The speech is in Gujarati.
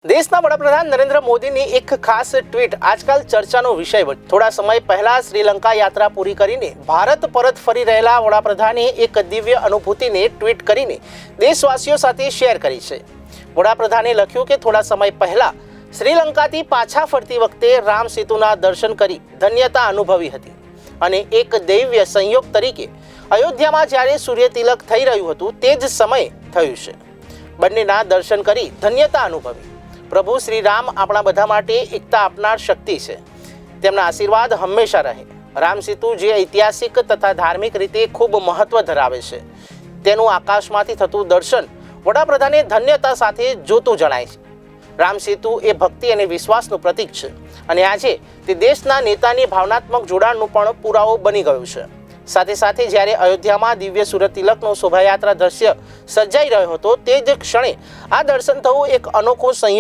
દેશના વડાપ્રધાન નરેન્દ્ર મોદીની એક ખાસ ટ્વીટ આજકાલ ચર્ચાનો વિષય બની। થોડા સમય પહેલા શ્રીલંકા યાત્રા પૂરી કરીને ભારત પરત ફરી રહેલા વડાપ્રધાને એક દિવ્ય અનુભૂતિને ટ્વીટ કરીને દેશવાસીઓ સાથે શેર કરી છે। વડાપ્રધાને લખ્યું કે થોડા સમય પહેલા શ્રીલંકાથી પાછા ફરતી વખતે રામ સેતુના દર્શન કરી ધન્યતા અનુભવી હતી અને એક દૈવ્ય સંયોગ તરીકે અયોધ્યામાં જ્યારે સૂર્યતિલક થઈ રહ્યું હતું તે જ સમયે થયું છે। બંનેના દર્શન કરી ધન્યતા અનુભવી। પ્રભુ શ્રી રામ આપણા બધા માટે એકતા આપનાર શક્તિ છે, તેમના આશીર્વાદ હંમેશા રહે। રામ સેતુ જે ઐતિહાસિક તથા ધાર્મિક રીતે ખૂબ મહત્વ ધરાવે છે, તેનું આકાશમાંથી થતું દર્શન વડાપ્રધાને ધન્યતા સાથે જોતું જણાય છે। રામ સેતુ એ ભક્તિ અને વિશ્વાસનું પ્રતીક છે અને આજે તે દેશના નેતાની ભાવનાત્મક જોડાણનું પણ પુરાવો બની ગયું છે। સાથે સાથે જ્યારે અયોધ્યામાં દિવ્ય સૂર્યતિલકનો શોભાયાત્રા દ્રશ્ય સર્જાઈ રહ્યો હતો તે જ ક્ષણે આ દર્શન થવું એક અનોખો સંયોગ